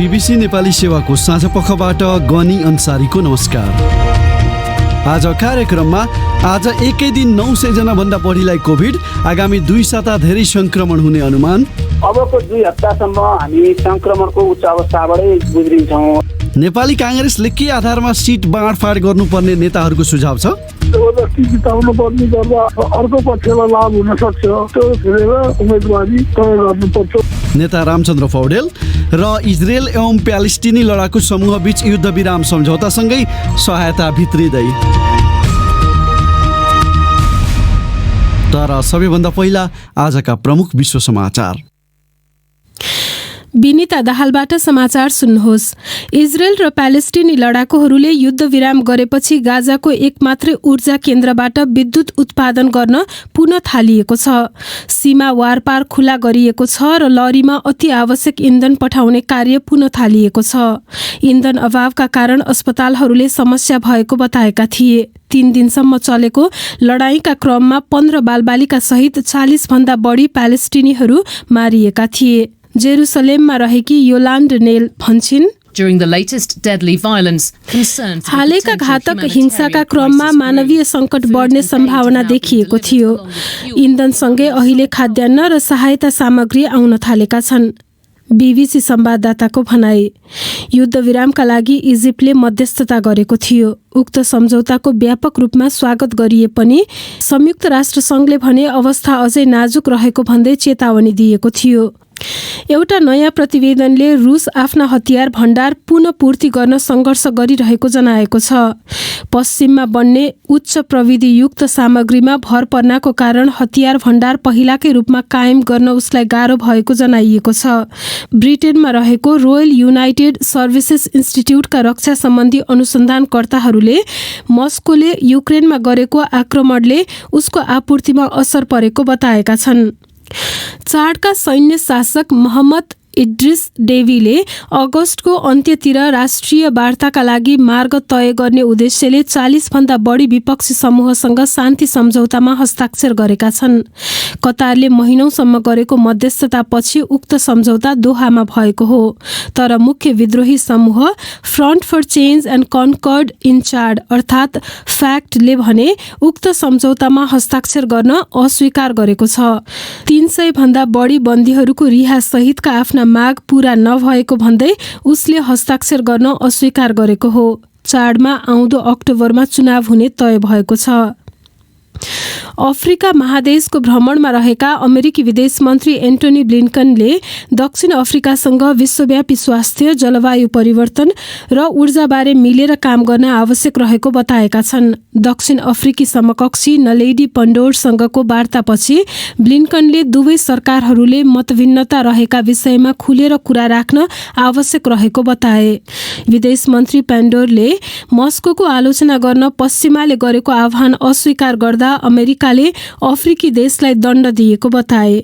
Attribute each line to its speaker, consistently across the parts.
Speaker 1: BBC Nepali सेवाको साँझ पखबाट गनी अन्सारीको नमस्कार। आज कार्यक्रममा आज एकै दिन 900 भन्दा बढीलाई कोभिड, आगामी 2 साता धेरै संक्रमण हुने अनुमान।
Speaker 2: अबको 2 हप्तासम्म हामी संक्रमणको उच्च अवस्थाबाटै गुज्रिन्छौँ।
Speaker 1: नेपाली कांग्रेसले के आधारमा सिट बाँडफाँड गर्नुपर्ने नेताहरूको सुझाव छ।
Speaker 3: जबरजस्ती जिताउनु पर्ने गर्दा अर्को पक्षलाई लाभ हुन सक्छ, त्यो हेरेर उम्मेदवारी तय गर्नुपर्छ।
Speaker 1: नेता रामचन्द्र पौडेल र इजरायल एवं प्यालेस्टिनी लडाकु समूह बीच युद्ध विराम सम्झौतासँगै सहायता भित्रिँदै। तर सबैभन्दा पहिला आजका प्रमुख विश्व समाचार।
Speaker 4: विनिता दाहालबाट समाचार सुन्नुहोस्। इजरायल र प्यालेस्टिनी लडाकुहरूले युद्ध विराम गरेपछि गाजाको एकमात्रै ऊर्जा केन्द्रबाट विद्युत उत्पादन गर्न पुनः थालिएको छ। सीमा वारपार खुला गरिएको छ र लरीमा अति आवश्यक इन्धन पठाउने कार्य पुनः थालिएको छ। इन्धन अभावका कारण अस्पतालहरूले समस्या भएको बताएका थिए। 3 दिनसम्म चलेको लडाईँका क्रममा 15 बालबालिका सहित 40 भन्दा बढी प्यालेस्टिनीहरू मारिएका थिए। जेरुसलेममा रहेकी योलान्ड नेल भन्छिन्, हालैका घातक हिंसाका क्रममा मानवीय सङ्कट बढ्ने सम्भावना देखिएको थियो। इन्धनसँगै अहिले खाद्यान्न र सहायता सामग्री आउन थालेका छन्। बीबीसी संवाददाताको भनाई। युद्ध विरामका लागि इजिप्टले मध्यस्थता गरेको थियो। उक्त सम्झौताको व्यापक रूपमा स्वागत गरिए पनि संयुक्त राष्ट्रसङ्घले भने अवस्था अझै नाजुक रहेको भन्दै चेतावनी दिएको थियो। एउटा नयाँ प्रतिवेदनले रुस आफ्ना हतियार भण्डार पुनः पूर्ति गर्न सङ्घर्ष गरिरहेको जनाएको छ। पश्चिममा बन्ने उच्च प्रविधियुक्त सामग्रीमा भर पर्नाको कारण हतियार भण्डार पहिलाकै रूपमा कायम गर्न उसलाई गाह्रो भएको जनाइएको छ। ब्रिटेनमा रहेको रोयल युनाइटेड सर्भिसेस इन्स्टिट्युटका रक्षा सम्बन्धी अनुसन्धानकर्ताहरूले मस्कोले युक्रेनमा गरेको आक्रमणले उसको आपूर्तिमा असर परेको बताएका छन्। चाडका सैन्य शासक मोहम्मद इद्रिस डेबीले अगस्तको अन्त्यतिर राष्ट्रिय वार्ताका लागि मार्ग तय गर्ने उद्देश्यले 40 भन्दा बढी विपक्षी समूहसँग शान्ति सम्झौतामा हस्ताक्षर गरेका छन्। कतारले महिनौसम्म गरेको मध्यस्थतापछि उक्त सम्झौता दोहामा भएको हो। तर मुख्य विद्रोही समूह Front for Change and Concord in Chad अर्थात् फ्याक्टले भने उक्त सम्झौतामा हस्ताक्षर गर्न अस्वीकार गरेको छ। 300 भन्दा बढी बन्दीहरूको रिहा सहितका आफ्ना माग पूरा नभएको भन्दै उसले हस्ताक्षर गर्न अस्वीकार गरेको हो। चाडमा आउँदो अक्टोबरमा चुनाव हुने तय भएको छ। अफ्रिका महादेशको भ्रमणमा रहेका अमेरिकी विदेश मन्त्री एन्टोनी ब्लिन्कनले दक्षिण अफ्रिकासँग विश्वव्यापी स्वास्थ्य, जलवायु परिवर्तन र ऊर्जाबारे मिलेर काम गर्न आवश्यक रहेको बताएका छन्। दक्षिण अफ्रिकी समकक्षी नलेडी पन्डोरसँगको वार्तापछि ब्लिन्कनले दुवै सरकारहरूले मतभिन्नता रहेका विषयमा खुलेर कुरा राख्न आवश्यक रहेको बताए। विदेश मन्त्री पेन्डोरले मस्कोको आलोचना गर्न पश्चिमाले गरेको आह्वान अस्वीकार गर्दा अमेरिकाले अफ्रिकी देशलाई दण्ड दिएको बताए।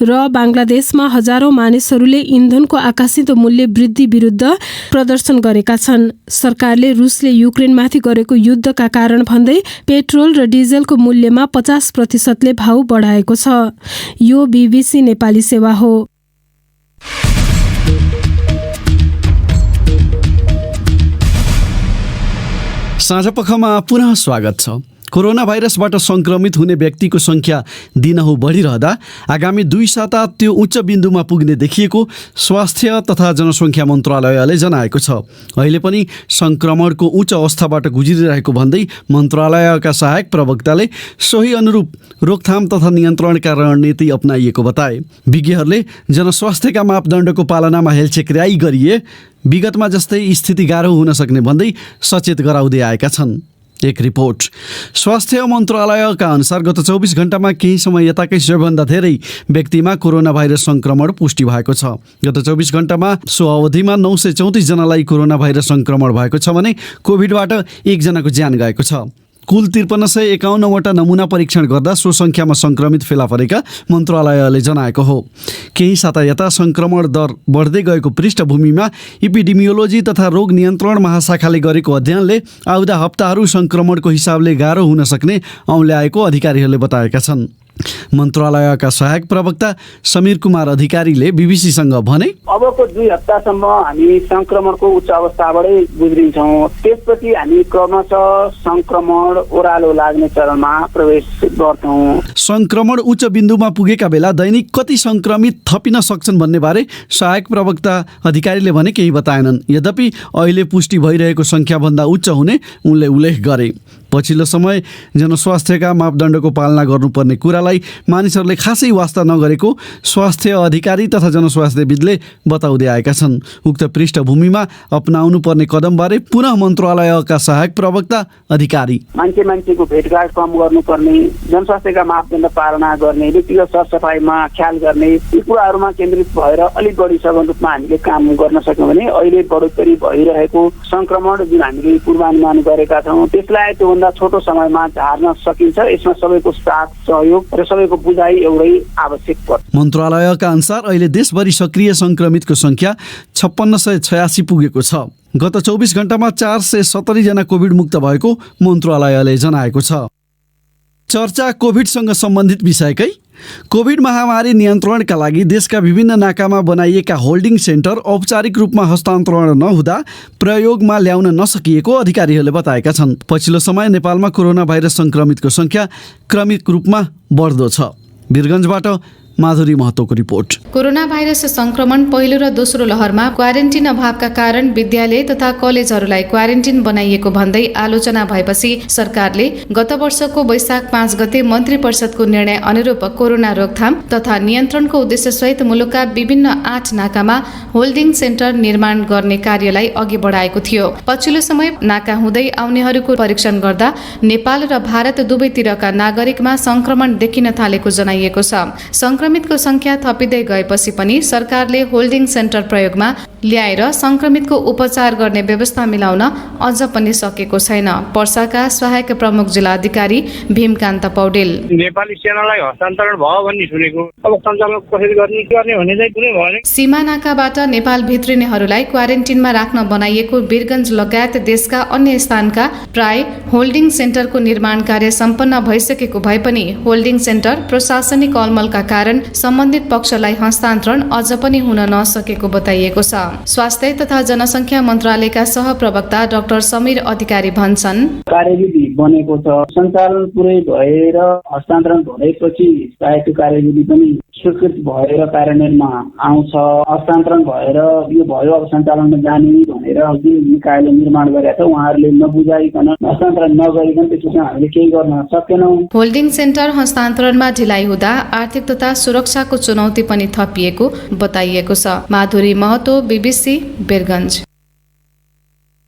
Speaker 4: र बांग्लादेशमा हजारौं मानिसहरूले इन्धनको आकाशित मूल्य वृद्धि विरुद्ध प्रदर्शन गरेका छन्। सरकारले रुसले युक्रेनमाथि गरेको युद्धका कारण भन्दै पेट्रोल र डिजेलको मूल्यमा 50% भाउ बढाएको छ। यो बीबीसी नेपाली सेवा हो।
Speaker 1: साँझपखमा पुनः स्वागत छ। कोरोना भाइरसबाट संक्रमित हुने व्यक्तिको संख्या दिनहुँ बढिरहँदा आगामी 2 साता त्यो उच्च बिन्दुमा पुग्ने देखिएको स्वास्थ्य तथा जनसङ्ख्या मन्त्रालयले जनाएको छ। अहिले पनि संक्रमणको उच्च अवस्थाबाट गुज्रिरहेको भन्दै मन्त्रालयका सहायक प्रवक्ताले सोही अनुरूप रोकथाम तथा नियन्त्रणका रणनीति अपनाइएको बताए। विज्ञहरूले जनस्वास्थ्यका मापदण्डको पालनामा हेलचेक्र्याई गरिए विगतमा जस्तै स्थिति गाह्रो हुन सक्ने भन्दै सचेत गराउँदै आएका छन्। एक रिपोर्ट। स्वास्थ्य मन्त्रालयका अनुसार गत 24 घण्टामा केही समय यताकै सबैभन्दा धेरै व्यक्तिमा कोरोना भाइरस संक्रमण पुष्टि भएको छ। गत 24 घण्टामा सो अवधिमा 934 जनालाई कोरोना भाइरस संक्रमण भएको छ भने कोभिडबाट 1 जनाको ज्यान गएको छ। कुल 5351वटा नमुना परीक्षण गर्दा सो सङ्ख्यामा सङ्क्रमित फेला परेका मन्त्रालयले जनाएको हो। केही साता यता सङ्क्रमण दर बढ्दै गएको पृष्ठभूमिमा इपिडेमियोलोजी तथा रोग नियन्त्रण महाशाखाले गरेको अध्ययनले आउँदा हप्ताहरू सङ्क्रमणको हिसाबले गाह्रो हुन सक्ने औँल्याएको अधिकारीहरूले बताएका छन्। मन्त्रालयका सहायक प्रवक्ता समीर कुमार अधिकारीले बीबीसीसँग भने,
Speaker 2: अबको 2 हप्तासम्म हामी संक्रमणको उच्च अवस्थाबाटै गुज्रिन्छौँ। त्यसपछि हामी क्रमशः संक्रमण ओह्रालो लाग्ने चरणमा प्रवेश गर्छौँ।
Speaker 1: संक्रमण उच्च बिन्दुमा पुगेका बेला दैनिक कति संक्रमित थपिन सक्छन् भन्ने बारे सहायक प्रवक्ता अधिकारीले भने केही बताएनन्। यद्यपि अहिले पुष्टि भइरहेको संख्याभन्दा उच्च हुने उनले उल्लेख गरे। पछिल्लो समय जनस्वास्थ्यका मापदण्डको पालना गर्नुपर्ने कुरालाई मानिसहरूले खासै वास्ता नगरेको स्वास्थ्य अधिकारी तथा जनस्वास्थ्यविदले बताउँदै आएका छन्। उक्त पृष्ठभूमिमा अपनाउनु पर्ने कदमबारे पुनः मन्त्रालयका सहायक प्रवक्ता अधिकारी,
Speaker 2: मान्छेको भेटघाट कम गर्नुपर्ने, जनस्वास्थ्यका मापदण्ड पालना गर्ने, व्यक्तिगत सरसफाइमा ख्याल गर्ने, यी कुराहरूमा केन्द्रित भएर अलिक बढी सघन रूपमा हामीले काम गर्न सक्यौँ भने अहिले बढोत्तरी भइरहेको संक्रमण जुन हामीले पूर्वानुमान गरेका छौँ त्यसलाई त्योभन्दा छोटो समयमा झार्न सकिन्छ। यसमा सबैको साथ सहयोग र सबैको बुझाइ एउटै आवश्यक पर्छ।
Speaker 1: मन्त्रालयका अनुसार अहिले देशभरि सक्रिय संक्रमितको संख्या 5686 पुगेको छ। गत 24 घण्टामा 470 जना कोभिड मुक्त भएको मन्त्रालयले जनाएको छ। चर्चा कोभिडसँग सम्बन्धित विषयकै। कोभिड महामारी नियन्त्रणका लागि देशका विभिन्न नाकामा बनाइएका होल्डिङ सेन्टर औपचारिक रूपमा हस्तान्तरण नहुँदा प्रयोगमा ल्याउन नसकिएको अधिकारीहरूले बताएका छन्। पछिल्लो समय नेपालमा कोरोना भाइरस संक्रमितको संख्या क्रमिक रूपमा बढ्दो छ। वीरगञ्जबाट माधुरी महतोको रिपोर्ट।
Speaker 5: कोरोना भाइरस संक्रमण पहिलो र दोस्रो लहरमा क्वारेन्टिन अभावका कारण विद्यालय तथा कलेजहरूलाई क्वारेन्टिन बनाइएको भन्दै आलोचना भएपछि सरकारले गत वर्षको वैशाख 5 गते मन्त्री परिषदको निर्णय अनुरूप कोरोना रोकथाम तथा नियन्त्रणको उद्देश्यसहित मुलुकका विभिन्न 8 नाकामा होल्डिङ सेन्टर निर्माण गर्ने कार्यलाई अघि बढाएको थियो। पछिल्लो समय नाका हुँदै आउनेहरूको परीक्षण गर्दा नेपाल र भारत दुवैतिरका नागरिकमा संक्रमण देखिन थालेको जनाइएको छ। संक्रमितको संख्या थपिँदै गएपछि पनि सरकारले होल्डिङ सेन्टर प्रयोगमा ल्याएर संक्रमितको उपचार गर्ने व्यवस्था मिलाउन अझ पनि सकेको छैन। पर्साका सहायक प्रमुख जिल्ला अधिकारी भीमकान्त पौडेल,
Speaker 6: नेपाली सेनालाई हस्तान्तरण भयो भन्ने सुनेको, अब सञ्चालन कसरी गर्ने भन्ने चाहिँ कुनै भएन।
Speaker 5: सीमा नाकाबाट नेपाल भित्रिनेहरूलाई क्वारेन्टिनमा राख्न बनाइएको वीरगञ्ज लगायत देशका अन्य स्थानका प्राय होल्डिङ सेन्टरको निर्माण कार्य सम्पन्न भइसकेको भए पनि होल्डिङ सेन्टर प्रशासनिक अलमलका कारण सम्बन्धित पक्षलाई हस्तान्तरण अझ पनि हुन नसकेको बताइएको छ। स्वास्थ्य तथा जनसङ्ख्या मन्त्रालयका सहप्रवक्ता डाक्टर समीर अधिकारी भन्छन्,
Speaker 2: कार्यविधि बनेको छ, सञ्चालन पुरै भएर हस्तान्तरण भएपछि सायद त्यो कार्यविधि पनि स्वीकृत भएर कार्यान्वयनमा आउँछ। हस्तान्तरण भएर यो भयो अब सञ्चालनमा जाने भनेर जुन निकायले निर्माण गरेका छ उहाँहरूले नबुझाइकन हस्तान्तरण नगरिकन त्यसपछि हामीले केही गर्न सकेनौँ।
Speaker 5: होल्डिङ सेन्टर हस्तान्तरणमा ढिलाइ हुँदा आर्थिक तथा सुरक्षाको चुनौती पनि थपिएको बताइएको छ। माधुरी महतो, बीबीसी, वीरगञ्ज।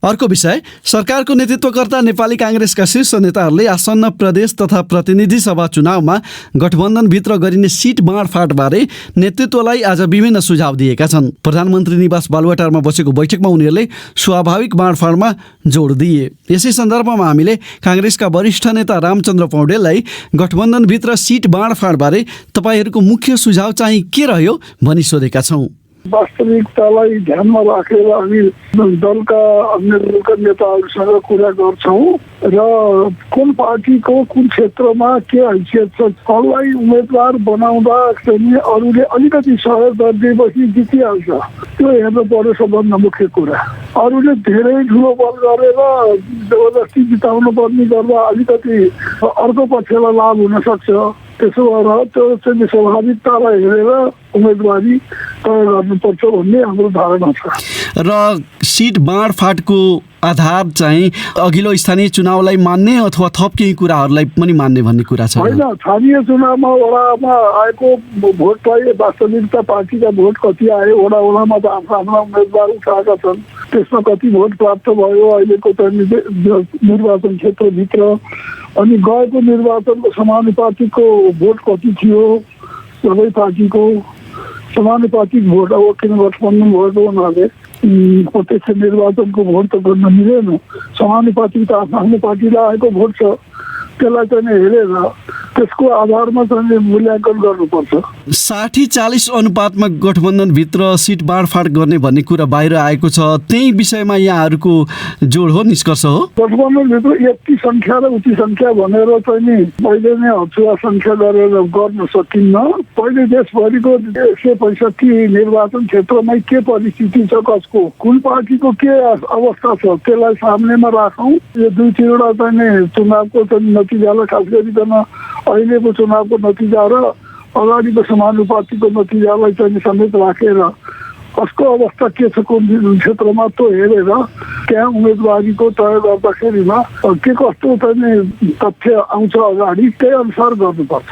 Speaker 1: अर्को विषय, सरकारको नेतृत्वकर्ता नेपाली काङ्ग्रेसका शीर्ष नेताहरूले आसन्न प्रदेश तथा प्रतिनिधि सभा चुनावमा गठबन्धनभित्र गरिने सिट बाँडफाँडबारे नेतृत्वलाई आज विभिन्न सुझाव दिएका छन्। प्रधानमन्त्री निवास बालुवाटारमा बसेको बैठकमा उनीहरूले स्वाभाविक बाँडफाँडमा जोड दिए। यसै सन्दर्भमा हामीले काङ्ग्रेसका वरिष्ठ नेता रामचन्द्र पौडेललाई गठबन्धनभित्र सिट बाँडफाँडबारे तपाईँहरूको मुख्य सुझाव चाहिँ के रह्यो भनी सोधेका छौँ।
Speaker 3: वास्तविकतालाई ध्यानमा राखेर हामी दलका अन्य दलका नेताहरूसँग कुरा गर्छौँ र कुन पार्टीको कुन क्षेत्रमा के हैसियत छ, कसलाई उम्मेदवार बनाउँदा चाहिँ अरूले अलिकति सहयोग गरिदिएपछि जितिहाल्छ, त्यो हेर्नु पर्यो सबभन्दा मुख्य कुरा। अरूले धेरै ठुलो बल गरेर जबरजस्ती जिताउनु पर्ने गर्दा अलिकति अर्को पक्षलाई लाभ हुन सक्छ। त्यसो भएर त्यो चाहिँ स्वाभाविकतालाई हेरेर उम्मेदवारी तय गर्नुपर्छ भन्ने हाम्रो धारणा छ।
Speaker 1: र सिट बाँडफाँडको आधार चाहिँ अघिल्लो स्थानीय चुनावलाई मान्ने अथवा थप केही कुराहरूलाई पनि मान्ने भन्ने कुरा छ
Speaker 3: होइन। स्थानीय चुनावमा वडामा आएको भोटलाई वास्तविकता पार्टीका भोट कति आयो, वडामा त आफ्ना उम्मेदवार उठाएका छन्, त्यसमा कति भोट प्राप्त भयो अहिलेको निर्वाचन क्षेत्रभित्र, अनि गएको निर्वाचनको समानुपातिकको भोट कति थियो, सबै पार्टीको समानुपातिक भोट। अब किन गठबन्धन भएको हुनाले प्रत्यक्ष निर्वाचनको भोट त गर्न मिलेन, समानुपातिक त आफ्नो पार्टीलाई आएको भोट छ, त्यसलाई चाहिँ हेरेर त्यसको आधारमा चाहिँ मूल्याङ्कन गर्नुपर्छ।
Speaker 1: 60-40 अनुपातमा गठबन्धनभित्र सिट बाँडफाँड गर्ने भन्ने कुरा बाहिर आएको छ, त्यही विषयमा यहाँहरूको जोड हो, निष्कर्ष हो?
Speaker 3: गठबन्धनभित्र यति सङ्ख्या र उति सङ्ख्या भनेर चाहिँ नि पहिले नै हचुवा सङ्ख्या गरेर गर्न सकिन्न। पहिले देशभरिको 165 निर्वाचन क्षेत्रमै के परिस्थिति छ, कसको कुन पार्टीको के अवस्था छ, त्यसलाई सामनेमा राखौँ। यो 2-3वटा चाहिँ नि चुनावको चाहिँ नतिजालाई खास गरिकन अहिलेको चुनावको नतिजा र अगाडिको समानुपातिको नतिजालाई चाहिँ समेत राखेर कसको अवस्था के छ कुन क्षेत्रमा त्यो हेरेर त्यहाँ उम्मेदवारीको तय गर्दाखेरिमा के कस्तो चाहिँ तथ्य आउँछ अगाडि त्यही अनुसार गर्नुपर्छ।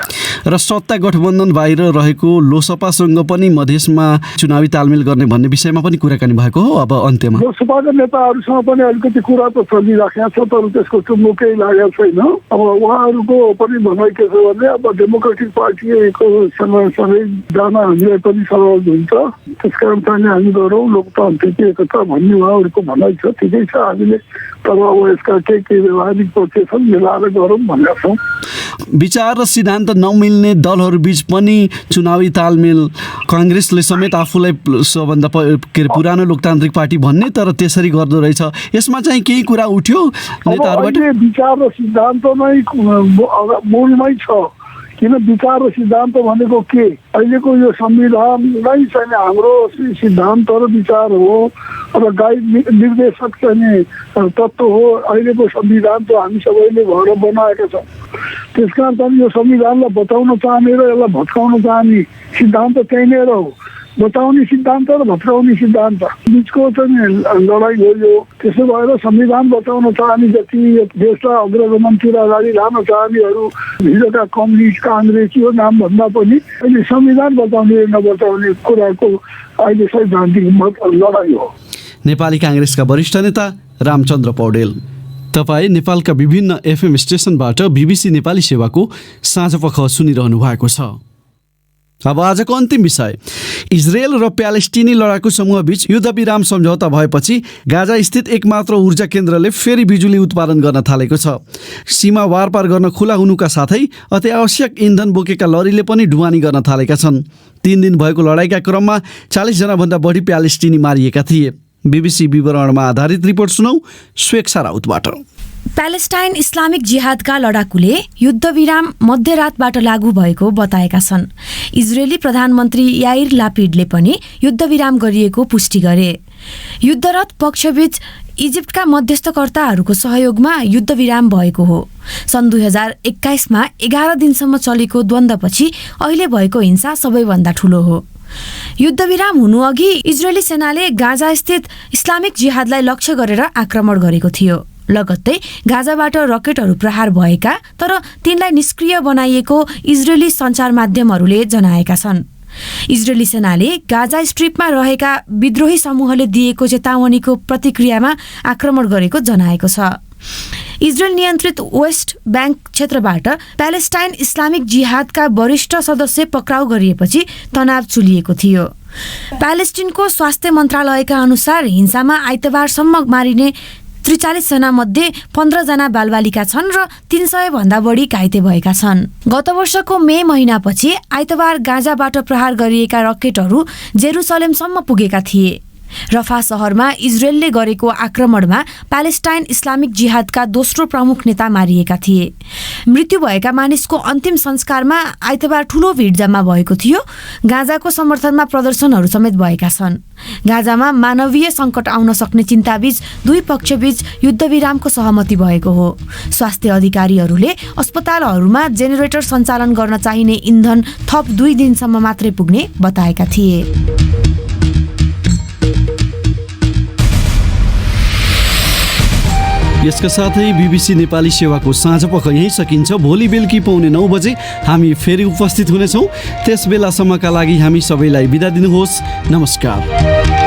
Speaker 1: र सत्ता गठबन्धन बाहिर रहेको लोसपासँग पनि मधेसमा चुनावी तालमेल गर्ने भन्ने विषयमा पनि कुराकानी भएको हो। अब अन्त्यमा
Speaker 3: लोसपाका नेताहरूसँग पनि अलिकति कुरा त चलिराखेको छ, तर त्यसको चुम्बो केही लागेको छैन। अब उहाँहरूको पनि भनाइ के छ भने अब डेमोक्रेटिक पार्टीको सँगै जान हामीलाई पनि सहज हुन्छ, त्यसकारण चाहिँ हामी गरौँ लोकतान्त्रिक एकता भन्ने उहाँहरूको भनाइ छ। ठिकै छ, हामीले तर अब यसका के व्यवहारिक पक्ष छन् मिलाएर गरौँ भनेका छौँ।
Speaker 1: विचार र सिद्धान्त नमिल्ने दलहरूबीच पनि चुनावी तालमेल, काङ्ग्रेसले समेत आफूलाई सबभन्दा पुरानो लोकतान्त्रिक पार्टी भन्ने, तर त्यसरी गर्दो रहेछ। यसमा चाहिँ केही कुरा उठ्यो नेताहरूबाट?
Speaker 3: विचार र सिद्धान्त नै मूलमै छ। किन विचार र सिद्धान्त भनेको के? अहिलेको यो संविधान नै चाहिँ हाम्रो सिद्धान्त र विचार हो र गाइड निर्देशक चाहिँ तत्त्व हो। अहिलेको संविधान त हामी सबैले भएर बनाएका छौँ। त्यसकारण चाहिँ यो संविधानलाई बचाउन चाहने र यसलाई भत्काउन चाहने सिद्धान्त त्यही नै हो। बचाउने सिद्धान्त र भत्काउने सिद्धान्त बिचको चाहिँ लडाइँ हो यो। त्यसो भएर संविधान बचाउन चाहने जति देशलाई अग्रगमनतिर अगाडि लान चाहनेहरू हिजोका कम्युनिस्ट काङ्ग्रेस यो नाम भन्दा पनि अहिले संविधान बचाउने नबचाउने कुराको अहिले सैद्धान्तिक लडाइँ हो।
Speaker 1: नेपाली काङ्ग्रेसका वरिष्ठ नेता रामचन्द्र पौडेल। तपाईँ नेपालका विभिन्न एफएम स्टेसनबाट बीबीसी नेपाली सेवाको साँझपख सुनिरहनु भएको छ। अब आजको अन्तिम विषय, इजरायल र प्यालेस्टिनी लडाकु समूहबीच युद्धविराम सम्झौता भएपछि गाजा स्थित एकमात्र ऊर्जा केन्द्रले फेरि बिजुली उत्पादन गर्न थालेको छ। सीमा वारपार गर्न खुला हुनुका साथै अत्यावश्यक इन्धन बोकेका लरीले पनि ढुवानी गर्न थालेका छन्। 3 दिन भएको लडाइँका क्रममा 40 जनाभन्दा बढी प्यालेस्टिनी मारिएका थिए। बीबीसी विवरणमा आधारित रिपोर्ट सुनौ स्वेक्षा राउतबाट।
Speaker 7: प्यालेस्टाइन इस्लामिक जिहादका लडाकुले युद्धविराम मध्यरातबाट लागू भएको बताएका छन्। इजरायली प्रधानमन्त्री याइर लापिडले पनि युद्धविराम गरिएको पुष्टि गरे। युद्धरत पक्षबीच इजिप्टका मध्यस्थकर्ताहरूको सहयोगमा युद्धविराम भएको हो। सन् 2021मा 11 दिनसम्म चलेको द्वन्द्वपछि अहिले भएको हिंसा सबैभन्दा ठूलो हो। युद्धविराम हुनुअघि इजरायली सेनाले गाजा स्थित इस्लामिक जिहादलाई लक्ष्य गरेर आक्रमण गरेको थियो। लगत्तै गाजाबाट रकेटहरू प्रहार भएका तर तिनलाई निष्क्रिय बनाइएको इजरायली सञ्चार माध्यमहरूले जनाएका छन्। इजरायली सेनाले गाजा स्ट्रिपमा रहेका विद्रोही समूहले दिएको चेतावनीको प्रतिक्रियामा आक्रमण गरेको जनाएको छ। इजरायल नियन्त्रित वेस्ट ब्याङ्क क्षेत्रबाट प्यालेस्टाइन इस्लामिक जिहादका वरिष्ठ सदस्य पक्राउ गरिएपछि तनाव चुलिएको थियो। प्यालेस्टिनको स्वास्थ्य मन्त्रालयका अनुसार हिंसामा आइतबारसम्म मारिने 43 जना मध्ये 15 जना बालबालिका छन् र 300 भन्दा बढी घाइते भएका छन्। गत वर्षको मे महिनापछि आइतबार गाजाबाट प्रहार गरिएका रकेटहरू जेरुसलेमसम्म पुगेका थिए। रफा शहरमा इजरायलले गरेको आक्रमणमा प्यालेस्टाइन इस्लामिक जिहादका दोस्रो प्रमुख नेता मारिएका थिए। मृत्यु भएका मानिसको अन्तिम संस्कारमा आइतबार ठूलो भिड जम्मा भएको थियो। गाजाको समर्थनमा प्रदर्शनहरू समेत भएका छन्। गाजामा मानवीय सङ्कट आउन सक्ने चिन्ताबीच दुई पक्षबीच युद्धविरामको सहमति भएको हो। स्वास्थ्य अधिकारीहरूले अस्पतालहरूमा जेनेरेटर सञ्चालन गर्न चाहिने इन्धन थप 2 दिनसम्म मात्रै पुग्ने बताएका थिए।
Speaker 1: यसका साथै बीबीसी नेपाली सेवाको साँझपख यहीँ सकिन्छ। भोलि बेलुकी 9:15 बजे हामी फेरि उपस्थित हुनेछौँ। त्यस बेलासम्मका लागि हामी सबैलाई बिदा दिनुहोस्। नमस्कार।